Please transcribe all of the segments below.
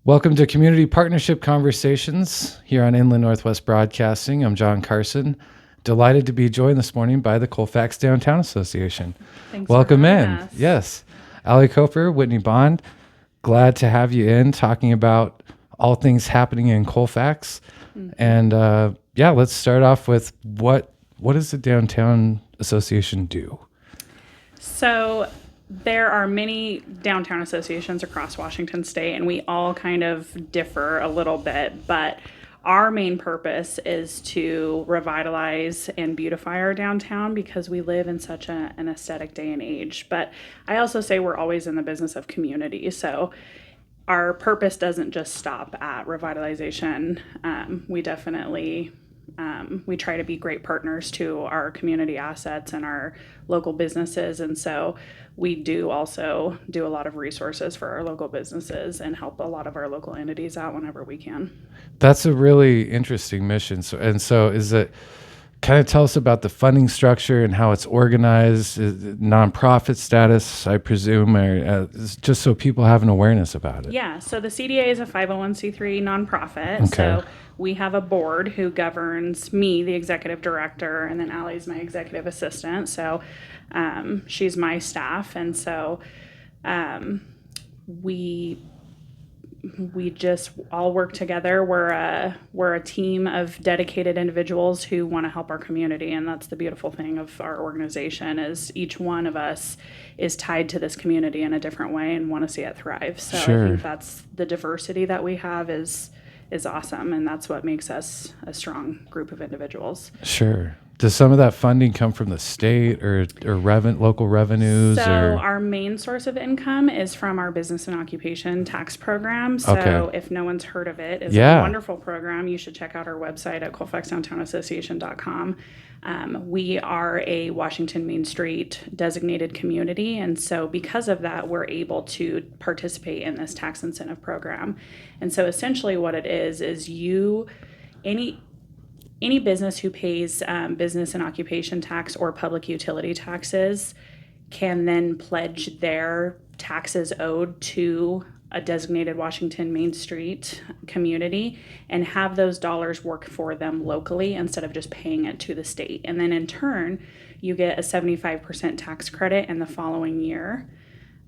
Welcome to Community Partnership Conversations here on Inland Northwest Broadcasting. I'm John Carson. Delighted to be joined this morning by the Colfax Downtown Association. Thanks Welcome for in. having us. Yes. Allie, Cofer, Whitney Bond. Glad to have you in talking about all things happening in Colfax. And let's start off with what does the Downtown Association do? So there are many downtown associations across Washington State, and we all kind of differ a little bit, but our main purpose is to revitalize and beautify our downtown because we live in such an aesthetic day and age. But I also say we're always in the business of community. So our purpose doesn't just stop at revitalization. We definitely we try to be great partners to our community assets and our local businesses. And so we do also do a lot of resources for our local businesses and help a lot of our local entities out whenever we can. That's a really interesting mission. So is it kind of tell us about the funding structure and how it's organized, nonprofit status, I presume, or just so people have an awareness about it. Yeah, so the CDA is a 501c3 nonprofit. Okay. So we have a board who governs me, the executive director, and then Allie's my executive assistant. So she's my staff. And so we just all work together. We're a team of dedicated individuals who want to help our community, and that's the beautiful thing of our organization is each one of us is tied to this community in a different way and want to see it thrive. So Sure. I think that's the diversity that we have is awesome, and that's what makes us a strong group of individuals. Sure. Does some of that funding come from the state or local revenues? So or? our main source of income is from our business and occupation tax program. So Okay. if no one's heard of it, it's Yeah. a wonderful program. You should check out our website at colfaxdowntownassociation.com. We are a Washington Main Street designated community, and so because of that, we're able to participate in this tax incentive program. And so essentially what it is any business who pays business and occupation tax or public utility taxes can then pledge their taxes owed to a designated Washington Main Street community and have those dollars work for them locally instead of just paying it to the state. And then in turn, you get a 75% tax credit in the following year.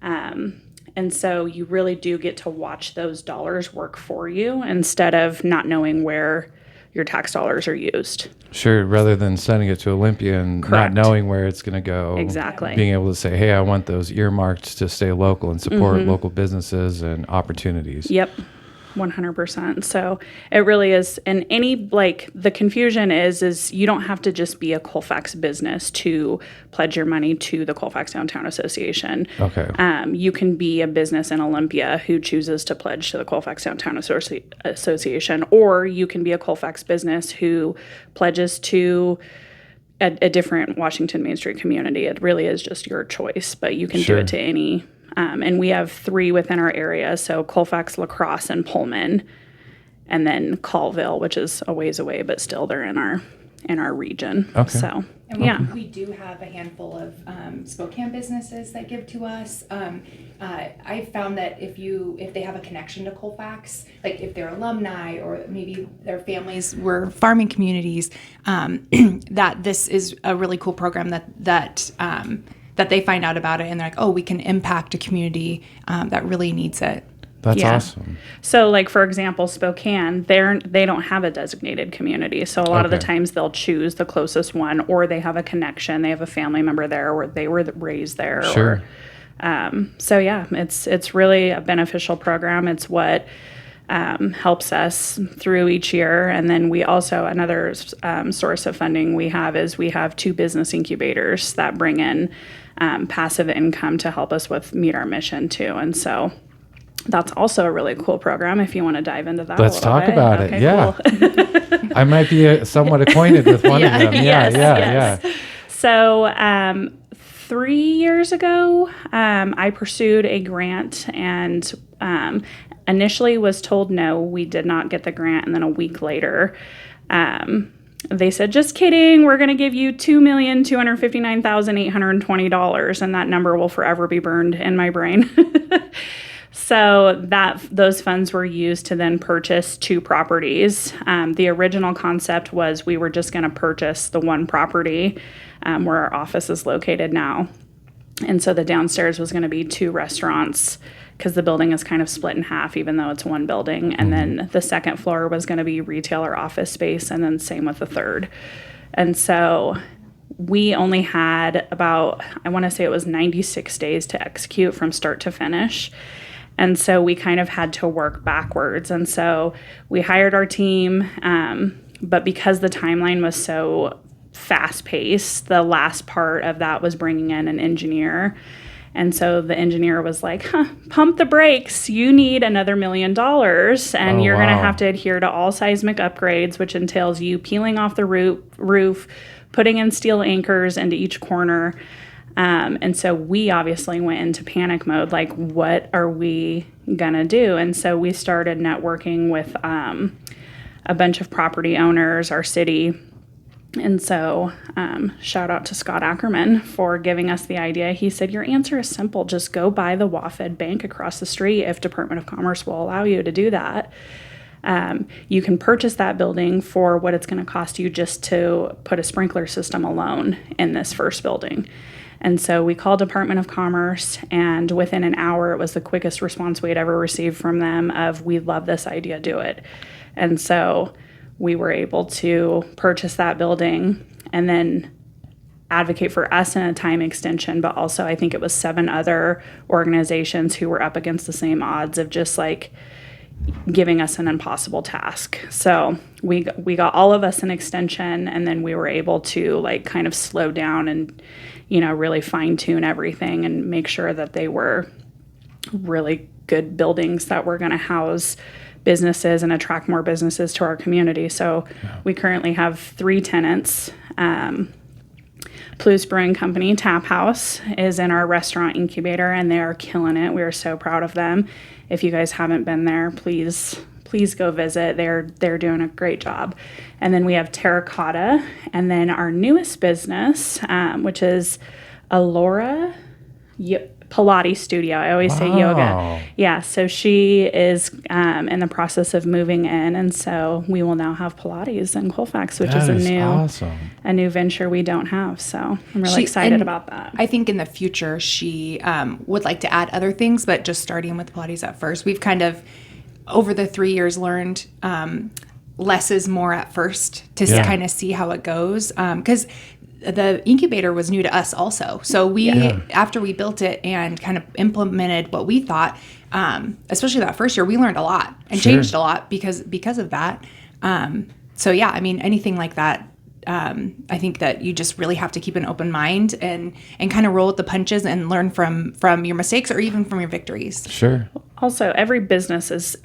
And so you really do get to watch those dollars work for you instead of not knowing where your tax dollars are used. Sure, rather than sending it to Olympia and Correct. not knowing where it's going to go. Exactly. Being able to say, hey, I want those earmarked to stay local and support local businesses and opportunities. Yep. 100%. So it really is. And the confusion is you don't have to just be a Colfax business to pledge your money to the Colfax Downtown Association. Okay. You can be a business in Olympia who chooses to pledge to the Colfax Downtown Association, or you can be a Colfax business who pledges to a different Washington Main Street community. It really is just your choice, but you can Sure. do it to any. And we have 3 within our area, so Colfax, La Crosse, and Pullman, and then Colville, which is a ways away, but still they're in our region. Okay. So, And yeah. we do have a handful of Spokane businesses that give to us. I found that if they have a connection to Colfax, like if they're alumni or maybe their families were farming communities, that this is a really cool program that they find out about it and they're like, oh, we can impact a community that really needs it. That's Yeah. awesome. So, like, for example, Spokane, they don't have a designated community. So a lot of the Okay. times they'll choose the closest one, or they have a connection. They have a family member there, or they were raised there. Sure. So yeah, it's really a beneficial program. It's what helps us through each year. And then we also, another source of funding we have 2 business incubators that bring in passive income to help us meet our mission too. And so that's also a really cool program if you want to dive into that. Let's a little talk bit. about Okay, it. Yeah. cool. I might be somewhat acquainted with one of them. Yeah, Yes. So 3 years ago, I pursued a grant and initially was told no, we did not get the grant. And then a week later, they said, just kidding, we're going to give you $2,259,820, and that number will forever be burned in my brain. So those funds were used to then purchase 2 properties. The original concept was we were just going to purchase the one property where our office is located now. And so the downstairs was going to be 2 restaurants because the building is kind of split in half, even though it's one building. And then the second floor was going to be retail or office space, and then same with the third. And so we only had about, I want to say it was 96 days to execute from start to finish. And so we kind of had to work backwards. And so we hired our team, but because the timeline was so fast-paced, the last part of that was bringing in an engineer. And so the engineer was like, pump the brakes. You need another $1 million, and you're going to have to adhere to all seismic upgrades, which entails you peeling off the roof, putting in steel anchors into each corner. And so we obviously went into panic mode, like, what are we going to do? And so we started networking with a bunch of property owners, our city. And so shout out to Scott Ackerman for giving us the idea. He said, your answer is simple. Just go buy the WAFD bank across the street if Department of Commerce will allow you to do that. You can purchase that building for what it's going to cost you just to put a sprinkler system alone in this first building. And so we called Department of Commerce, and within an hour, it was the quickest response we'd ever received from them of, we love this idea, do it. And so we were able to purchase that building and then advocate for us in a time extension, but also I think it was 7 other organizations who were up against the same odds of just like giving us an impossible task. So we got all of us an extension, and then we were able to like kind of slow down and, you know, really fine tune everything and make sure that they were really good buildings that were going to house businesses and attract more businesses to our community. So we currently have 3 tenants. Plou's Brewing Company, Tap House, is in our restaurant incubator, and they are killing it. We are so proud of them. If you guys haven't been there, please go visit. They're doing a great job. And then we have Terracotta, and then our newest business, which is Alora Pilates studio. I always say yoga. Yeah, so she is in the process of moving in, and so we will now have Pilates in Colfax, which is a new venture we don't have. So I'm really excited about that. I think in the future she would like to add other things, but just starting with Pilates at first. We've kind of over the 3 years learned less is more at first to kind of see how it goes, because the incubator was new to us also. So we, after we built it and kind of implemented what we thought, especially that first year, we learned a lot and changed a lot because of that. So yeah, I mean, anything like that, I think that you just really have to keep an open mind and kind of roll with the punches and learn from your mistakes or even from your victories. Sure. Also, every business's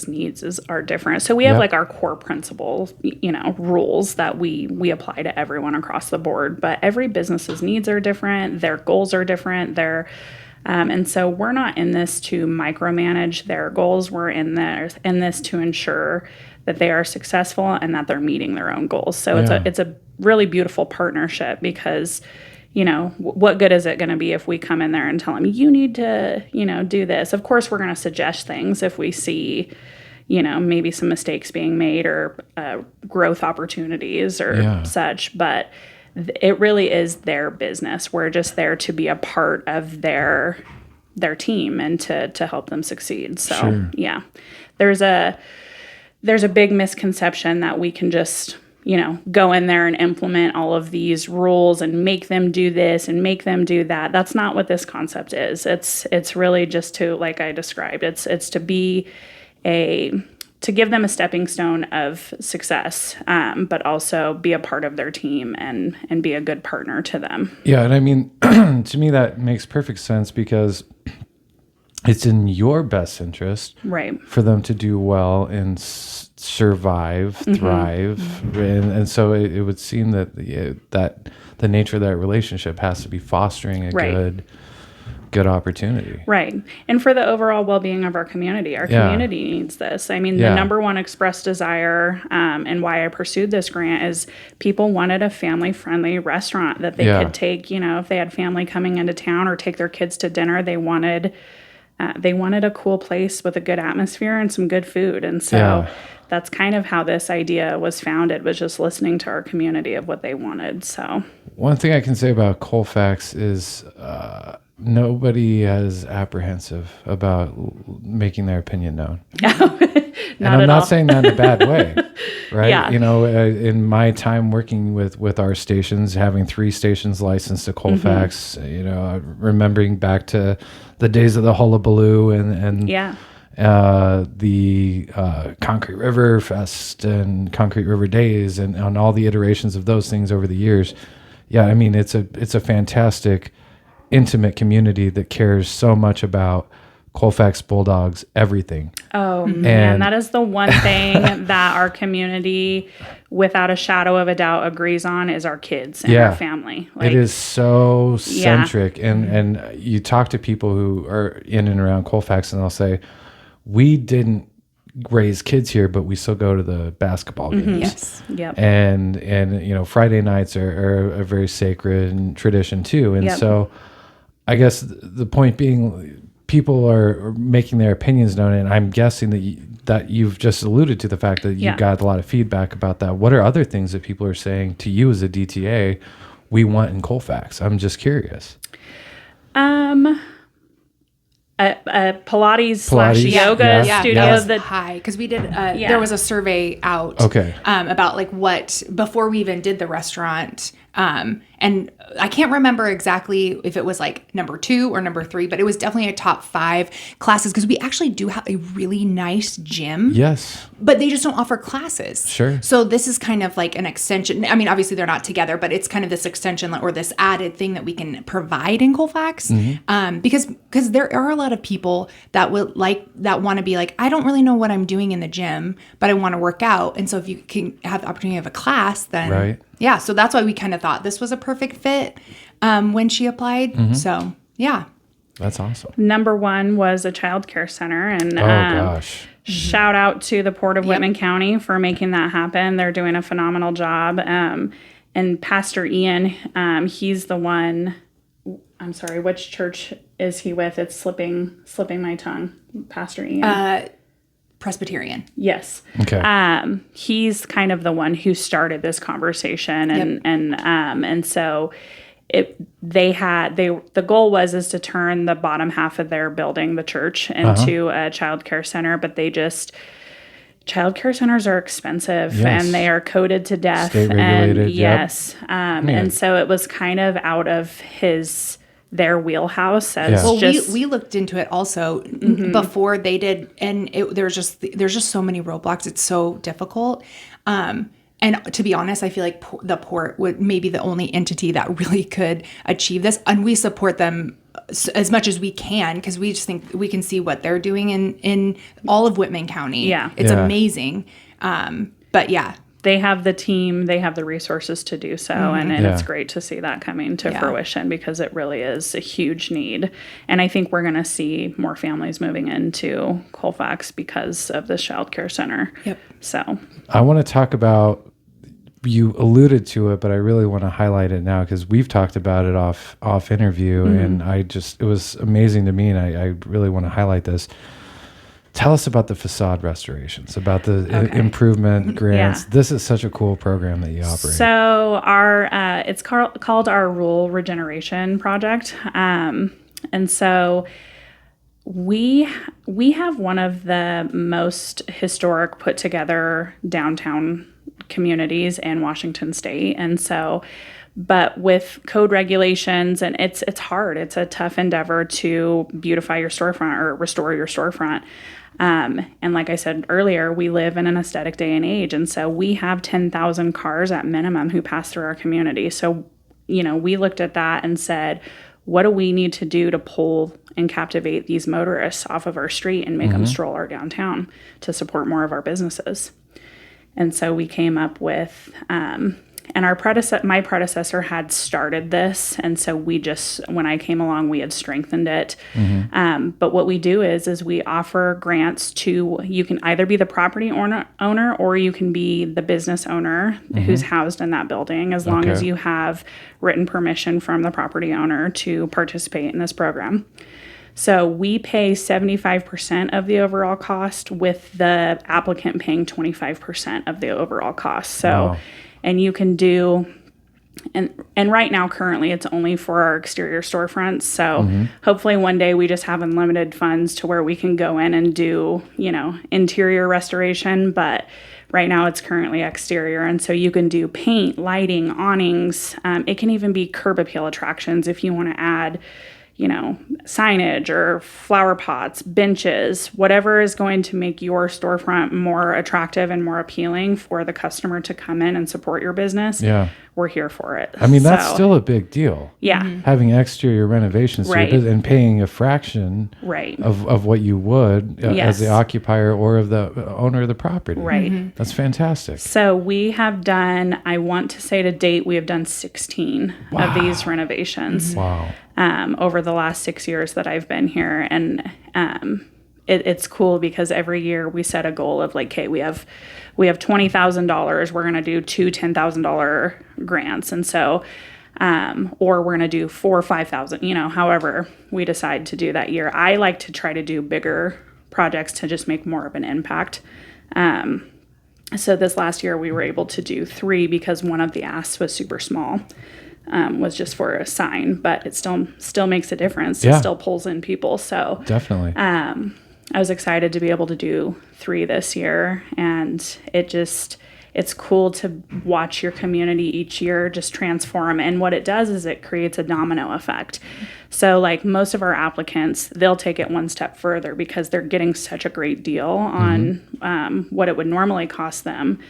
needs are different. So we have like our core principles, you know, rules that we apply to everyone across the board. But every business's needs are different. Their goals are different. And so we're not in this to micromanage their goals. We're in this to ensure that they are successful and that they're meeting their own goals. So it's a really beautiful partnership because, you know, what good is it going to be if we come in there and tell them, you need to, you know, do this? Of course, we're going to suggest things if we see, you know, maybe some mistakes being made or growth opportunities or such. But it really is their business. We're just there to be a part of their team and to help them succeed. So, there's a big misconception that we can just, you know, go in there and implement all of these rules and make them do this and make them do that. That's not what this concept is. It's really just to, like I described, it's to give them a stepping stone of success, but also be a part of their team and be a good partner to them. Yeah, and I mean, to me that makes perfect sense because it's in your best interest, right, for them to do well and survive, thrive, and so it would seem that the nature of that relationship has to be fostering a good opportunity, right, and for the overall well-being of our community. Our community needs this. I mean, the number one expressed desire, and why I pursued this grant is people wanted a family-friendly restaurant that they could take. You know, if they had family coming into town or take their kids to dinner, they wanted they wanted a cool place with a good atmosphere and some good food. And so Yeah. that's kind of how this idea was founded, was just listening to our community of what they wanted. So One thing I can say about Colfax is nobody is apprehensive about making their opinion known. And I'm not saying that in a bad way, right? Yeah. You know, in my time working with our stations, having 3 stations licensed to Colfax, you know, remembering back to the days of the Hullabaloo and the Concrete River Fest and Concrete River Days and on all the iterations of those things over the years. Yeah, I mean, it's a fantastic, intimate community that cares so much about Colfax Bulldogs, everything. Oh, man, that is the one thing that our community, without a shadow of a doubt, agrees on is our kids and our family. It is so centric. And you talk to people who are in and around Colfax and they'll say, we didn't raise kids here, but we still go to the basketball games. Yes. Yep. And you know, Friday nights are a very sacred tradition too. And so I guess the point being, people are making their opinions known, and I'm guessing that you've just alluded to the fact that you got a lot of feedback about that. What are other things that people are saying to you as a DTA we want in Colfax? I'm just curious. A Pilates/yoga studio. That was high because we did. There was a survey out. About like what before we even did the restaurant. And I can't remember exactly if it was like number 2 or number 3, but it was definitely a top 5 classes because we actually do have a really nice gym. Yes. But they just don't offer classes. Sure. So this is kind of like an extension. I mean, obviously they're not together, but it's kind of this extension or this added thing that we can provide in Colfax. Because there are a lot of people that want to be like, I don't really know what I'm doing in the gym, but I want to work out. And so if you can have the opportunity of a class, then right. Yeah, so that's why we kind of thought this was a perfect fit when she applied. So, yeah. That's awesome. Number 1 was a child care center. And gosh. Shout out to the Port of Whitman County for making that happen. They're doing a phenomenal job. And Pastor Ian, he's the one, I'm sorry, which church is he with? It's slipping my tongue. Pastor Ian. Presbyterian. Yes. Okay. He's kind of the one who started this conversation, and so the goal was to turn the bottom half of their building, the church, into a child care center, but child care centers are expensive and they are coded to death. State regulated. And so it was kind of out of their wheelhouse we looked into it also before they did, and there's just so many roadblocks. It's so difficult. And to be honest, I feel like the Port would maybe the only entity that really could achieve this, and we support them as much as we can because we just think we can see what they're doing in all of Whitman County. It's amazing. But yeah. They have the team, they have the resources to do so, and it's great to see that coming to fruition because it really is a huge need. And I think we're going to see more families moving into Colfax because of this child care center. Yep. So I want to talk about, you alluded to it, but I really want to highlight it now because we've talked about it off interview, and it was amazing to me, and I really want to highlight this. Tell us about the facade restorations, about the improvement grants. This is such a cool program that you operate. So it's called our Rural Regeneration Project. And so we have one of the most historic put together downtown communities in Washington State. And so, but with code regulations, and it's hard. It's a tough endeavor to beautify your storefront or restore your storefront. And like I said earlier, we live in an aesthetic day and age. And so we have 10,000 cars at minimum who pass through our community. So, we looked at that and said, what do we need to do to pull and captivate these motorists off of our street and make them stroll our downtown to support more of our businesses? And so we came up with, and my predecessor had started this, and so when I came along, we had strengthened it. But what we do is we offer grants you can either be the property owner or you can be the business owner who's housed in that building, as long as you have written permission from the property owner to participate in this program. So we pay 75% of the overall cost, with the applicant paying 25% of the overall cost. So, Wow. and you can do, and right now currently it's only for our exterior storefronts. So hopefully one day we just have unlimited funds to where we can go in and do, interior restoration. But right now it's currently exterior. And so you can do paint, lighting, awnings. It can even be curb appeal attractions if you want to add, signage or flower pots, benches, whatever is going to make your storefront more attractive and more appealing for the customer to come in and support your business. Yeah. We're here for it. I mean, that's still a big deal. Yeah. Having exterior renovations to your Right. business and paying a fraction Right. of what you would as the Yes. occupier or of the owner of the property. Right. That's fantastic. So we have done, I want to say to date, we have done 16 of these renovations Wow. over the last 6 years that I've been here. And it's cool because every year we set a goal of like, okay, we have $20,000. We're going to do 2 $10,000 grants. And so, or we're going to do 4 or 5,000, however we decide to do that year. I like to try to do bigger projects to just make more of an impact. So this last year we were able to do 3 because one of the asks was super small. Was just for a sign, but it still makes a difference. Yeah. It still pulls in people. So Definitely. I was excited to be able to do 3 this year, and it's cool to watch your community each year just transform. And what it does is it creates a domino effect. So like most of our applicants, they'll take it one step further because they're getting such a great deal on what it would normally cost them.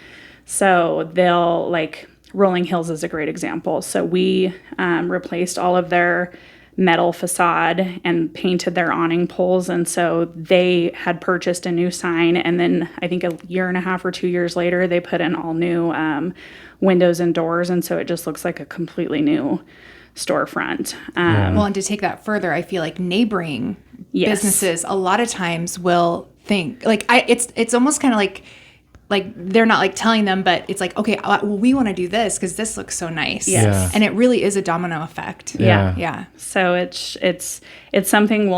So they'll like, Rolling Hills is a great example. So we replaced all of their metal facade and painted their awning poles. And so they had purchased a new sign. And then I think a year and a half or 2 years later, they put in all new windows and doors. And so it just looks like a completely new storefront. Well, and to take that further, I feel like neighboring businesses a lot of times will think like it's almost kind of like they're not like telling them, but it's like, okay, well, we want to do this because this looks so nice. Yes. Yeah. And it really is a domino effect. Yeah. Yeah. So it's something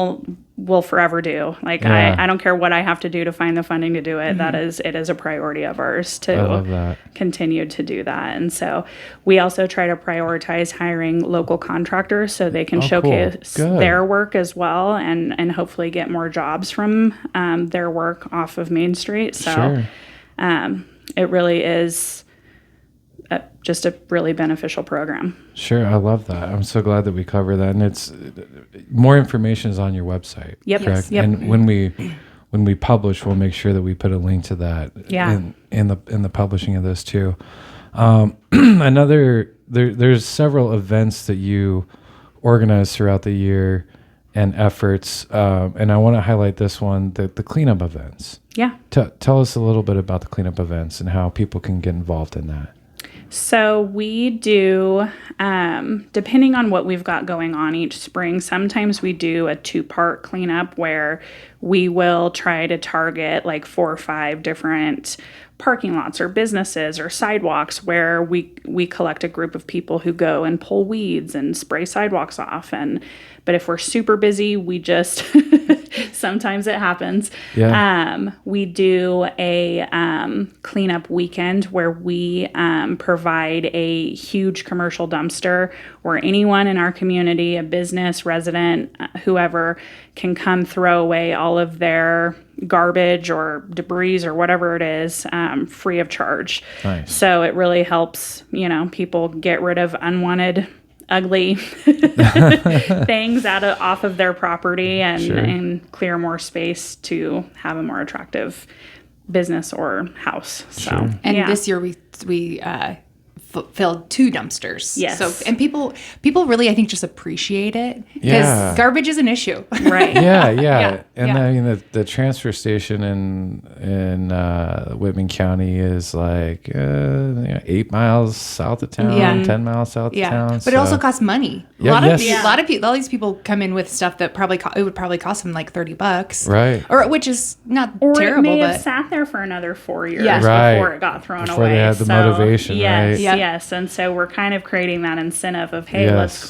we'll forever do. Like I don't care what I have to do to find the funding to do it. It is a priority of ours I love that. to continue to do that. And so we also try to prioritize hiring local contractors so they can showcase Good. their work as well and hopefully get more jobs from their work off of Main Street. So Sure. it really is just a really beneficial program. Sure. I love that. I'm so glad that we cover that. And it's more information is on your website. Yep. Correct. Yes. Yep. And when we publish, we'll make sure that we put a link to that in the publishing of this too. There's several events that you organize throughout the year and efforts. And I want to highlight this one, the cleanup events. Yeah. Tell us a little bit about the cleanup events and how people can get involved in that. So we do, depending on what we've got going on each spring, sometimes we do a 2-part cleanup where we will try to target like 4 or 5 different parking lots or businesses or sidewalks where we collect a group of people who go and pull weeds and spray sidewalks off. But if we're super busy, we just sometimes it happens. Yeah. We do a cleanup weekend where we provide a huge commercial dumpster where anyone in our community, a business, resident, whoever, can come throw away all of their garbage or debris or whatever it is free of charge. Nice. So it really helps, people get rid of unwanted, ugly things off of their property and clear more space to have a more attractive business or house. So, Sure. And this year we filled 2 dumpsters. Yes. So, and people really, I think, just appreciate it because Yeah. garbage is an issue. right. Yeah. And yeah. I mean, the transfer station in Whitman County is like 8 miles south of town, 10 miles south of town. But it also costs money. Yeah, a lot yes. of people, all these people come in with stuff that it would probably cost them like $30, Right. Or which is not Or terrible, it may but have sat there for another 4 years Yeah. Right. before it got thrown Before away. they had the motivation, yes, right? Yes, and so we're kind of creating that incentive of, hey, Yes.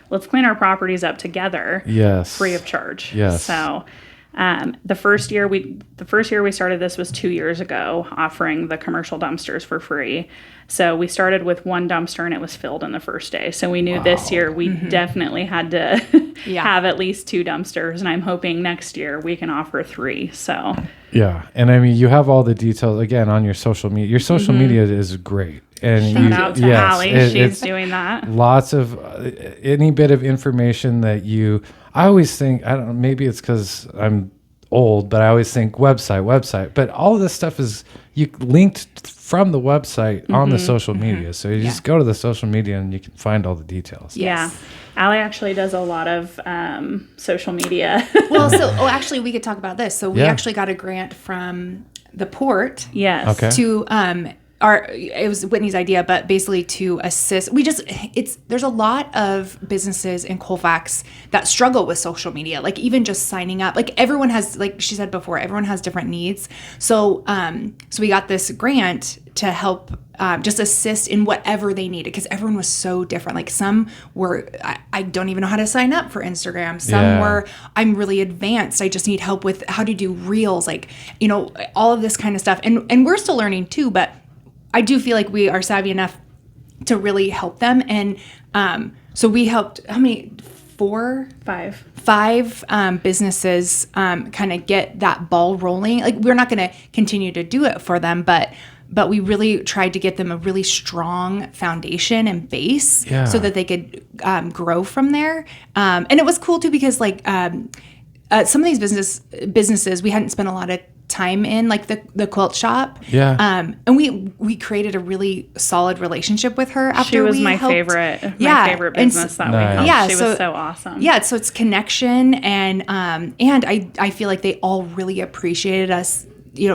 let's clean our properties up together, Yes. free of charge. Yes. So the first year we started this was 2 years ago, offering the commercial dumpsters for free. So we started with one dumpster and it was filled in the first day. So we knew this year we definitely had to have at least 2 dumpsters, and I'm hoping next year we can offer 3. So Yeah. And I mean, you have all the details again on your social media. Your social media is great. And shout out to Allie. She's doing that. Lots of any bit of information that I always think, I don't know, maybe it's because I'm old, but I always think website. But all of this stuff is you linked from the website on the social media. So you just go to the social media and you can find all the details. Yeah. Allie actually does a lot of social media. Well, actually, we could talk about this. So we actually got a grant from the port. Yes. Okay. To it was Whitney's idea, but basically to assist. There's a lot of businesses in Colfax that struggle with social media, like even just signing up. Like everyone has, like she said before, everyone has different needs. So we got this grant to help just assist in whatever they needed, because everyone was so different. Like some were, I don't even know how to sign up for Instagram. Some were, I'm really advanced, I just need help with how to do reels, like, all of this kind of stuff. And we're still learning too, but I do feel like we are savvy enough to really help them. And so we helped, how many? 5 businesses kind of get that ball rolling. Like we're not going to continue to do it for them, but we really tried to get them a really strong foundation and base so that they could grow from there. And it was cool too, because like some of these businesses we hadn't spent a lot of time in, like the quilt shop. And we created a really solid relationship with her after she was we my helped. favorite business that we helped. She was so awesome. Yeah, so it's connection, and I feel like they all really appreciated us,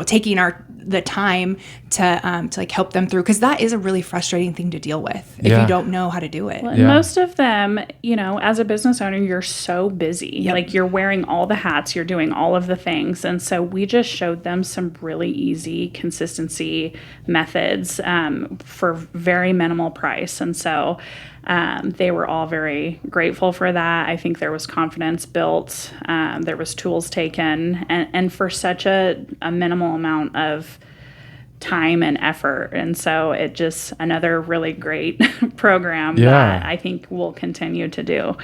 taking the time to like help them through, because that is a really frustrating thing to deal with if you don't know how to do it. Well, and most of them, as a business owner, you're so busy. Like you're wearing all the hats, you're doing all of the things. And so we just showed them some really easy consistency methods for very minimal price. And so they were all very grateful for that. I think there was confidence built. There was tools taken, and for such a minimal amount of time and effort. And so it just another really great program that I think we'll continue to do.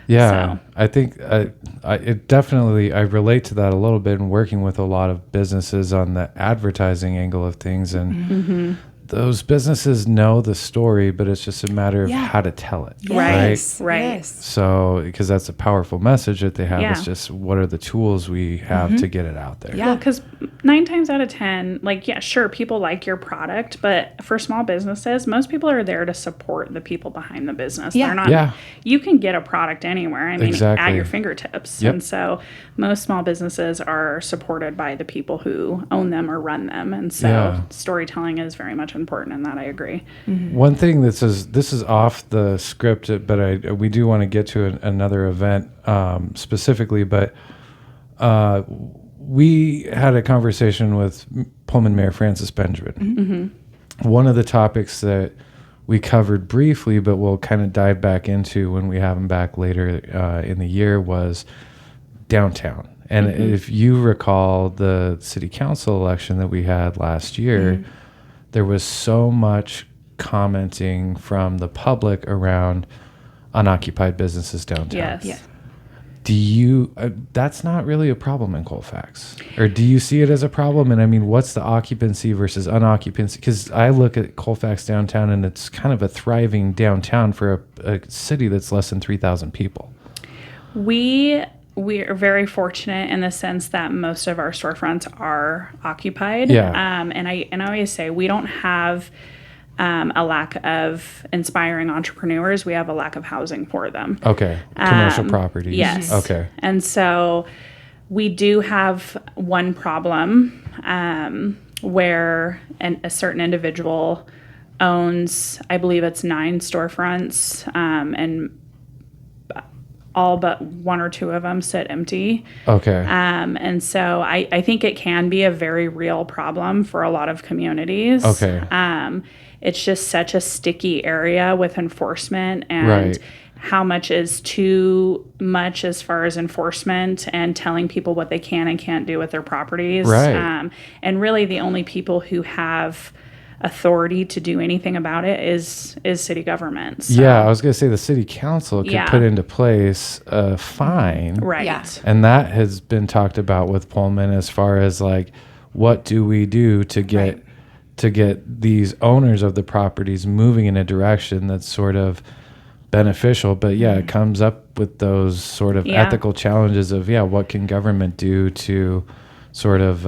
Yeah, so. I think it definitely, I relate to that a little bit in working with a lot of businesses on the advertising angle of things. And those businesses know the story, but it's just a matter of how to tell it. Yes. Right. Yes. So, because that's a powerful message that they have. It's just, what are the tools we have to get it out there? Yeah, because 9 times out of 10, sure, people like your product, but for small businesses, most people are there to support the people behind the business. Yeah. They're not. You can get a product anywhere. I mean, at your fingertips. Yep. And so most small businesses are supported by the people who own them or run them. And so storytelling is very much important in that. I agree. One thing this is off the script, but we do want to get to another event specifically, but we had a conversation with Pullman Mayor Francis Benjamin. One of the topics that we covered briefly, but we'll kind of dive back into when we have him back later in the year, was downtown. And if you recall the city council election that we had last year, there was so much commenting from the public around unoccupied businesses downtown. Yes. Yeah. Do you, that's not really a problem in Colfax, or do you see it as a problem? And I mean, what's the occupancy versus unoccupancy? Because I look at Colfax downtown and it's kind of a thriving downtown for a city that's less than 3,000 people. We are very fortunate in the sense that most of our storefronts are occupied. And I always say we don't have a lack of inspiring entrepreneurs. We have a lack of housing for them. Okay. Commercial properties. Yes. Okay. And so we do have one problem where a certain individual owns, I believe it's 9 storefronts, and all but one or two of them sit empty. Okay. And so I think it can be a very real problem for a lot of communities. Okay. It's just such a sticky area with enforcement, and Right. how much is too much as far as enforcement and telling people what they can and can't do with their properties. Right. And really the only people who have authority to do anything about it is city government. So, Yeah, I was going to say the city council could Yeah. put into place a fine. right. Yeah. And that has been talked about with Pullman as far as like, what do we do to get these owners of the properties moving in a direction that's sort of beneficial? But yeah, it comes up with those sort of Yeah. ethical challenges of, what can government do to sort of,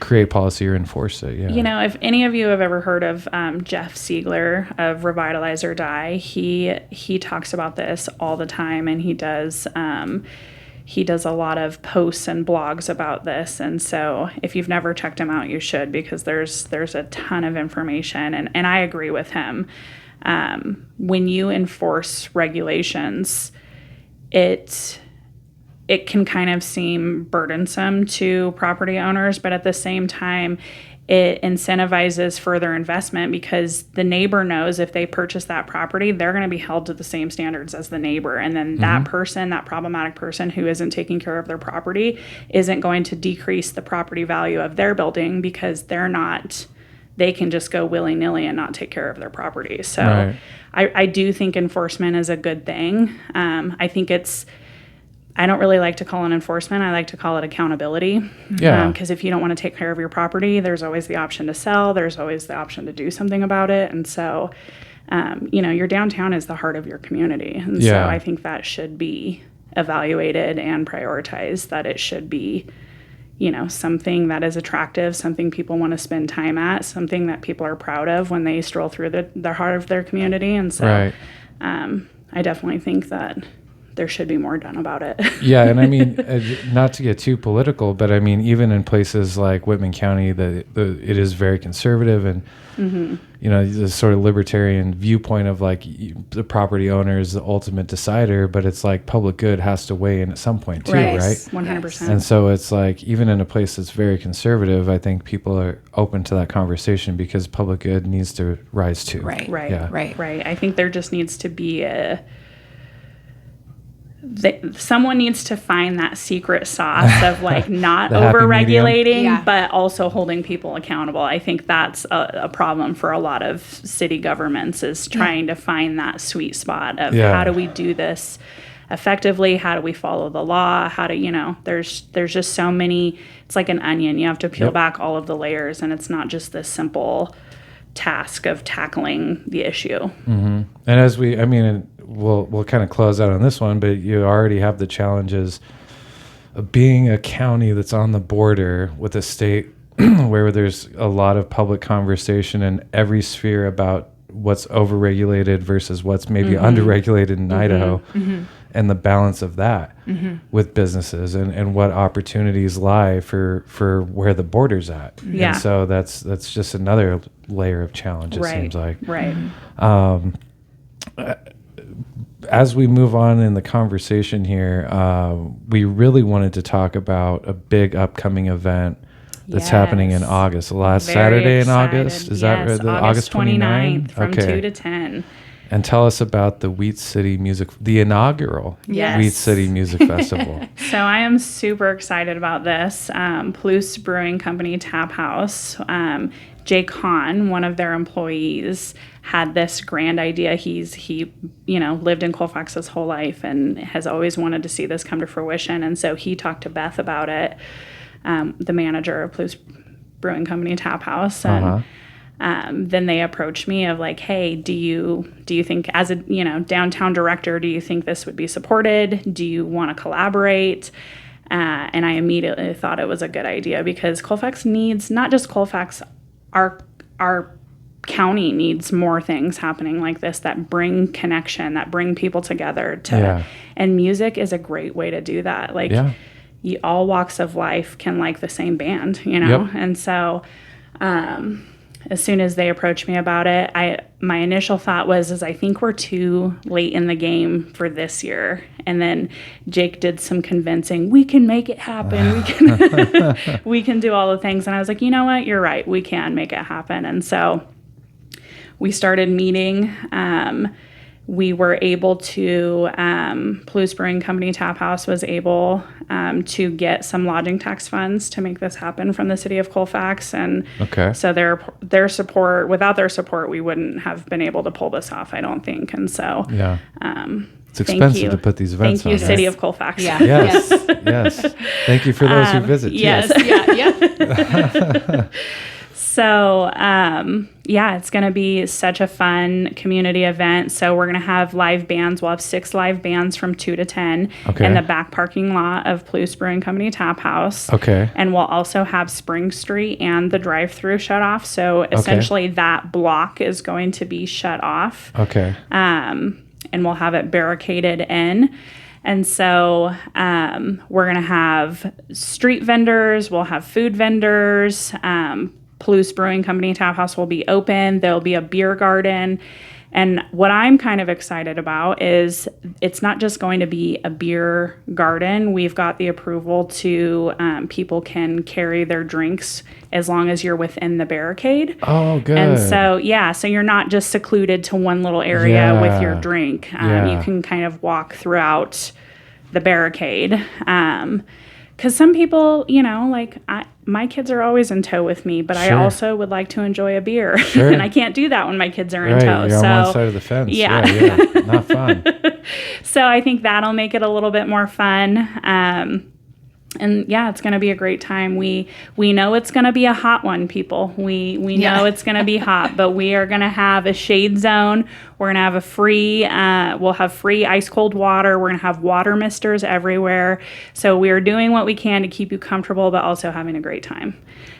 create policy or enforce it? Yeah. If any of you have ever heard of Jeff Siegler of Revitalize or Die, he talks about this all the time, and he does a lot of posts and blogs about this. And so if you've never checked him out, you should, because there's a ton of information, and I agree with him. When you enforce regulations, it can kind of seem burdensome to property owners, but at the same time, it incentivizes further investment, because the neighbor knows if they purchase that property, they're going to be held to the same standards as the neighbor. And then that person, that problematic person who isn't taking care of their property, isn't going to decrease the property value of their building, because they can just go willy-nilly and not take care of their property. So Right. I do think enforcement is a good thing. I don't really like to call it enforcement. I like to call it accountability. Yeah. Because if you don't want to take care of your property, there's always the option to sell. There's always the option to do something about it. And so, your downtown is the heart of your community. And Yeah. so I think that should be evaluated and prioritized, that it should be, something that is attractive, something people want to spend time at, something that people are proud of when they stroll through the heart of their community. And so Right. I definitely think that there should be more done about it. Yeah, and I mean, not to get too political, but I mean, even in places like Whitman County, it is very conservative, and the sort of libertarian viewpoint of like the property owner is the ultimate decider, but it's like public good has to weigh in at some point too, right? 100%. And so it's like, even in a place that's very conservative, I think people are open to that conversation, because public good needs to rise too. Right. Right. Yeah. Right. I think there just needs to be someone needs to find that secret sauce of like not The happy over-regulating, medium. Yeah. but also holding people accountable. I think that's a problem for a lot of city governments, is trying to find that sweet spot of how do we do this effectively? How do we follow the law? How do, there's just so many, it's like an onion. You have to peel back all of the layers, and it's not just this simple task of tackling the issue. Mm-hmm. And we'll kind of close out on this one, but you already have the challenges of being a county that's on the border with a state where there's a lot of public conversation in every sphere about what's overregulated versus what's maybe underregulated in Idaho, and the balance of that with businesses, and what opportunities lie for where the border's at. Yeah. And so that's just another layer of challenge, it seems like. Right. As we move on in the conversation here, we really wanted to talk about a big upcoming event that's happening in Yes. August. The last Very Saturday in excited. August? Is that Yes, right? August 29th from Okay. 2 to 10. And tell us about the the inaugural Yes. Wheat City Music Festival. So I am super excited about this. Plus Brewing Company Tap House. Jay Kahn, one of their employees, had this grand idea. He lived in Colfax his whole life and has always wanted to see this come to fruition. And so he talked to Beth about it, the manager of Plus Brewing Company Tap House, and then they approached me of like, hey, do you think, as a downtown director, do you think this would be supported? Do you want to collaborate? And I immediately thought it was a good idea, because Colfax needs, not just Colfax, our county needs more things happening like this that bring connection, that bring people together and music is a great way to do that. Like all walks of life can like the same band, Yep. And so as soon as they approached me about it, my initial thought was I think we're too late in the game for this year. And then Jake did some convincing. We can make it happen. We can do all the things. And I was like, you know what? You're right. We can make it happen. And so we started meeting. We were able to, Palouse Brewing Company Tap House was able to get some lodging tax funds to make this happen from the city of Colfax. And so their support, without their support, we wouldn't have been able to pull this off, I don't think. And so, it's expensive to put these events on. Thank you, City of Colfax. Yeah. Yes. Thank you for those who visit. Yes. Yeah. So, it's going to be such a fun community event. So we're going to have live bands. We'll have 6 live bands from 2 to 10 in the back parking lot of Palouse Brewing Company Tap House. Okay. And we'll also have Spring Street and the drive-through shut off. So essentially that block is going to be shut off. Okay. And we'll have it barricaded in. And so we're going to have street vendors. We'll have food vendors. Palouse Brewing Company Tap House will be open. There'll be a beer garden. And what I'm kind of excited about is it's not just going to be a beer garden. We've got the approval to people can carry their drinks as long as you're within the barricade. Oh, good. And so, so you're not just secluded to one little area with your drink. You can kind of walk throughout the barricade. Because some people, my kids are always in tow with me, but I also would like to enjoy a beer. Sure. And I can't do that when my kids are in tow. You're on one side of the fence. Yeah. Not fun. So I think that'll make it a little bit more fun. And it's going to be a great time. We know it's going to be a hot one, people. We know it's going to be hot, but we are going to have a shade zone. We're going to have we'll have free ice cold water. We're going to have water misters everywhere. So we are doing what we can to keep you comfortable, but also having a great time.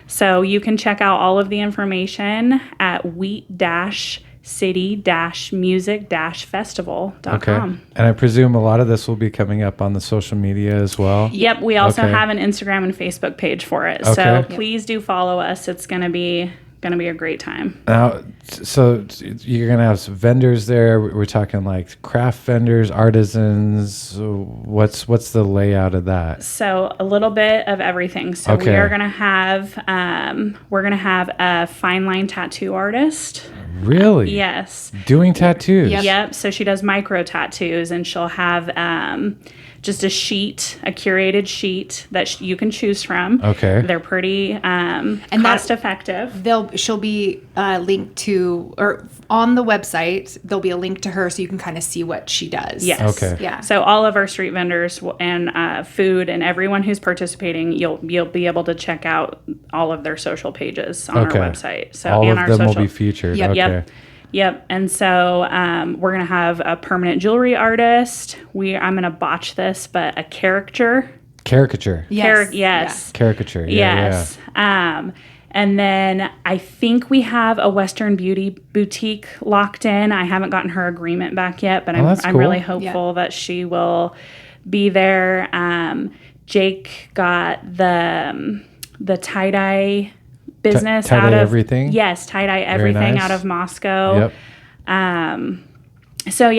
So you can check out all of the information at wheat-city-music-festival.com. Okay. And I presume a lot of this will be coming up on the social media as well? Yep. We also have an Instagram and Facebook page for it. Okay. So please do follow us. It's going to be a great time. Now, so you're going to have some vendors there. We're talking like craft vendors, artisans. What's the layout of that? So a little bit of everything. So we are going to have a fine line tattoo artist. Really? Yes. Doing tattoos? Yep. So she does micro tattoos, and she'll have just a curated sheet that you can choose from. Okay. They're pretty cost effective. She'll be linked to, or on the website, there'll be a link to her so you can kind of see what she does. Yes. Okay. Yeah. So all of our street vendors and food and everyone who's participating, you'll be able to check out all of their social pages on our website. So all and of our them social will be featured. Yep. Okay. Yep. And so we're going to have a permanent jewelry artist. I'm going to botch this, but a caricature. Yes. Yes. Caricature. Yes. And then I think we have a Western Beauty boutique locked in. I haven't gotten her agreement back yet, but I'm really hopeful that she will be there. Jake got the tie-dye business tie-dye everything? Yes, tie-dye everything out of Moscow. Yep. So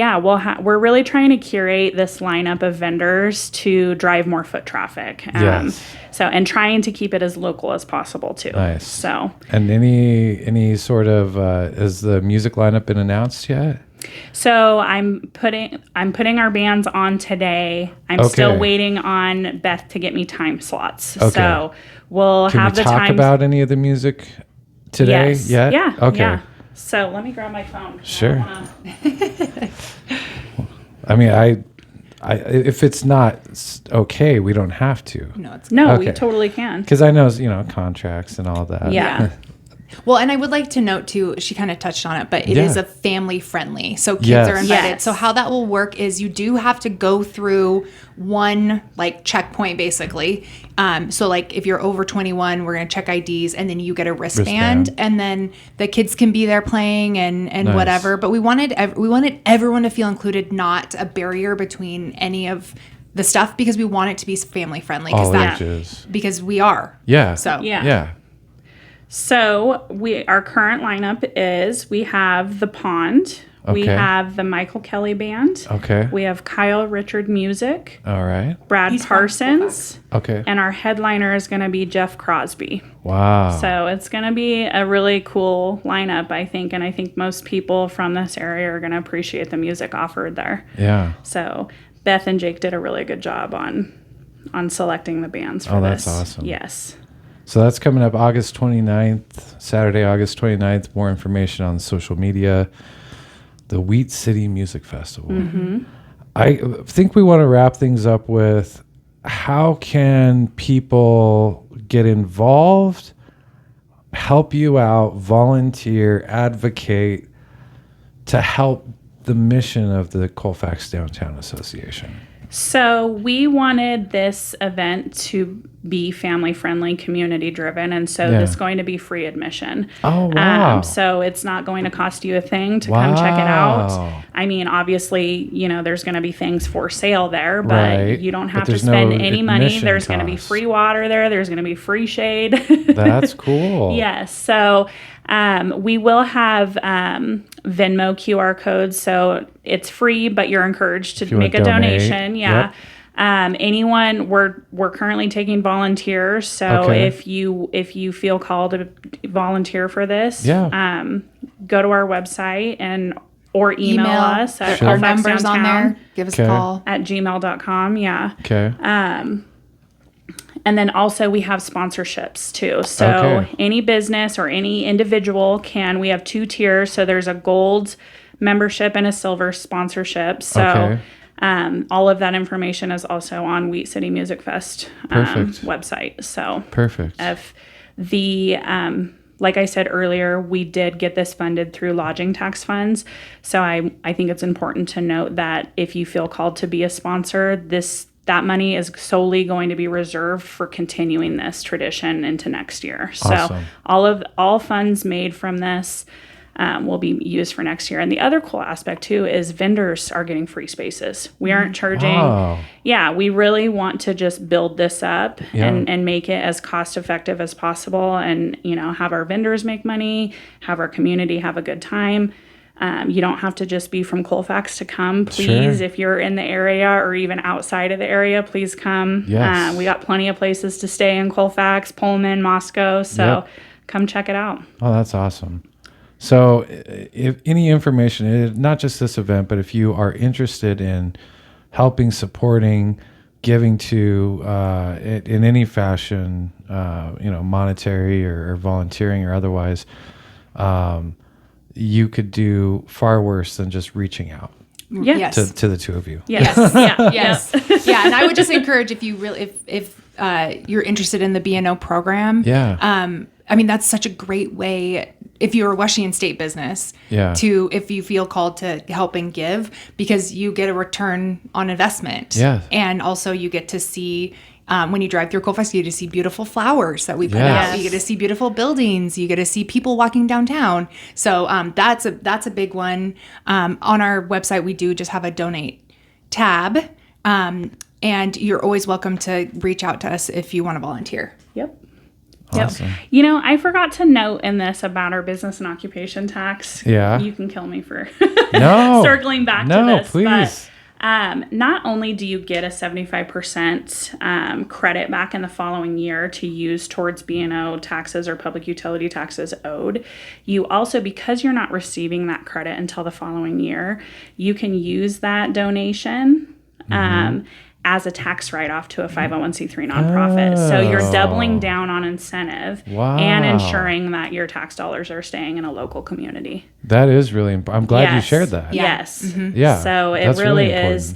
we're really trying to curate this lineup of vendors to drive more foot traffic. Yes. So and trying to keep it as local as possible too. Nice. So and any sort of has the music lineup been announced yet? So I'm putting our bands on today. I'm still waiting on Beth to get me time slots. Okay. So we'll have the time. Can we talk about any of the music today? Yes. Yet? Yeah. Okay. Yeah. So let me grab my phone. Sure. I mean, I if it's not okay, we don't have to. No, we totally can. Because I know, contracts and all that. Yeah. Well, and I would like to note too, she kind of touched on it, but it is a family friendly. So kids are invited. Yes. So how that will work is you do have to go through one checkpoint basically. So if you're over 21, we're going to check IDs and then you get a wristband. And then the kids can be there playing and nice. Whatever. But we wanted everyone to feel included, not a barrier between any of the stuff, because we want it to be family friendly. All ages. Because we are. Yeah. So yeah. So our current lineup is we have the Pond, we Okay. have the Michael Kelly Band, Okay. we have Kyle Richard Music, All right. Brad He's from Parsons, Okay. and our headliner is going to be Jeff Crosby. Wow. So it's going to be a really cool lineup, I think, and I think most people from this area are going to appreciate the music offered there. Yeah. So Beth and Jake did a really good job on selecting the bands for that's this. awesome. Yes. So that's coming up August 29th, Saturday, August 29th. More information on social media. The Wheat City Music Festival. Mm-hmm. I think we want to wrap things up with how can people get involved, help you out, volunteer, advocate to help the mission of the Colfax Downtown Association? So we wanted this event to be family-friendly, community-driven, and so this is going to be free admission. Oh, wow. So it's not going to cost you a thing to come check it out. Wow. I mean, obviously, there's going to be things for sale there, but Right. you don't But have to there's spend no any money. admission There's going to be cost. free water there. There's going to be free shade. That's cool. Yes. So we will have Venmo QR codes. So it's free, but you're encouraged to you wanna make a donate. donation. Yeah. Yep. Anyone, we're currently taking volunteers. So Okay. if you feel called to volunteer for this, Yeah. go to our website or email us at our Colfax numbers on Downtown there. Give us Okay. a call. at gmail.com. Yeah. Okay. And then also we have sponsorships too. So Okay. any business or any individual we have 2 tiers. So there's a gold membership and a silver sponsorship. So Okay. all of that information is also on Wheat City Music Fest Perfect. website. So Perfect. if like I said earlier, we did get this funded through lodging tax funds. So I think it's important to note that if you feel called to be a sponsor, that money is solely going to be reserved for continuing this tradition into next year. Awesome. So all funds made from this will be used for next year. And the other cool aspect too is vendors are getting free spaces. We aren't charging. Wow. Yeah, we really want to just build this up Yeah. and make it as cost effective as possible, and have our vendors make money, have our community have a good time. You don't have to just be from Colfax to come. Please, Sure. if you're in the area or even outside of the area, please come. Yes. We got plenty of places to stay in Colfax, Pullman, Moscow. So Yep. come check it out. Oh, that's awesome. So if any information, not just this event, but if you are interested in helping, supporting, giving to in any fashion, monetary or volunteering or otherwise, you could do far worse than just reaching out Yeah. Yes. to the two of you. Yes. Yeah. Yes. Yeah. And I would just encourage, if you really, if you're interested in the B&O program. Yeah. I mean, that's such a great way, if you're a Washington State business, Yeah. if you feel called to help and give, because you get a return on investment. Yeah. And also you get to see, when you drive through Colfax, you get to see beautiful flowers that we put Yes. out. You get to see beautiful buildings. You get to see people walking downtown. So that's a big one. On our website, we do just have a donate tab. And you're always welcome to reach out to us if you want to volunteer. Yep. Awesome. Yep. I forgot to note in this about our business and occupation tax. Yeah. You can kill me for No. circling back No, to this. please. But not only do you get a 75% credit back in the following year to use towards B&O taxes or public utility taxes owed, you also, because you're not receiving that credit until the following year, you can use that donation as a tax write-off to a 501c3 nonprofit. So you're doubling down on incentive Wow. and ensuring that your tax dollars are staying in a local community. That is really important. I'm glad you Yes. shared that. Yeah. Yes. Yeah. So it that's really important. is.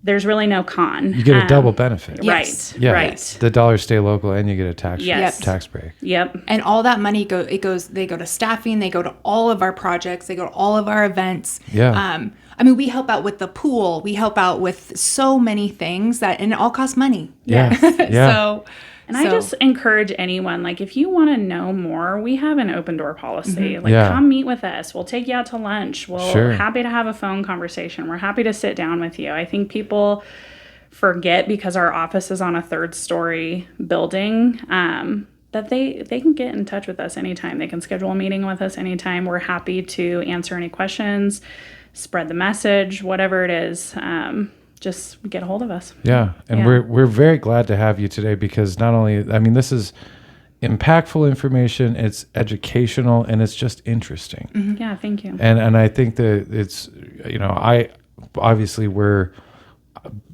There's really no con. You get a double benefit. Yes. Right. Yeah. Right. The dollars stay local and you get a Yes. tax break. Yep. And all that money they go to staffing, they go to all of our projects, they go to all of our events. Yeah. I mean, we help out with the pool, we help out with so many things and it all costs money. Yeah. Yeah. I just encourage anyone, like, if you want to know more, we have an open door policy. Like, Yeah. come meet with us. We'll take you out to lunch. Sure. We're happy to have a phone conversation. We're happy to sit down with you. I think people forget, because our office is on a 3rd story building, that they can get in touch with us anytime. They can schedule a meeting with us anytime. We're happy to answer any questions, spread the message, whatever it is. Just get a hold of us. Yeah. And we're very glad to have you today, because not only, I mean, this is impactful information, it's educational, and it's just interesting. Mm-hmm. Yeah, thank you. And I think that it's,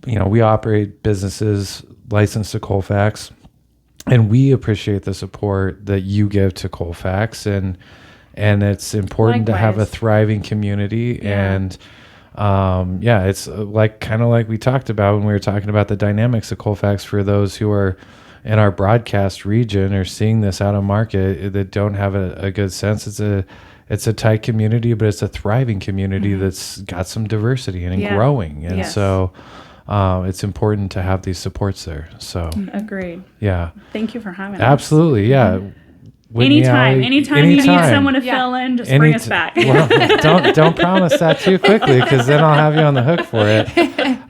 we operate businesses licensed to Colfax, and we appreciate the support that you give to Colfax, and it's important to have a thriving community. Yeah. And it's kind of like we talked about when we were talking about the dynamics of Colfax. For those who are in our broadcast region or seeing this out of market that don't have a good sense, it's a tight community, but it's a thriving community that's got some diversity and growing. And so it's important to have these supports there. So agreed. Yeah. Thank you for having us. Absolutely. Yeah. Whitney, Anytime you need someone to fill in, just bring us back. Well, don't promise that too quickly, because then I'll have you on the hook for it.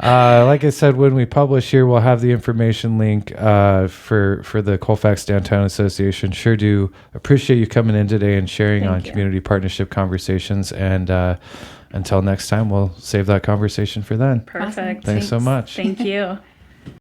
Like I said, when we publish here, we'll have the information link for the Colfax Downtown Association. Sure do appreciate you coming in today and sharing on community partnership conversations. And until next time, we'll save that conversation for then. Perfect. Thanks so much. Thank you.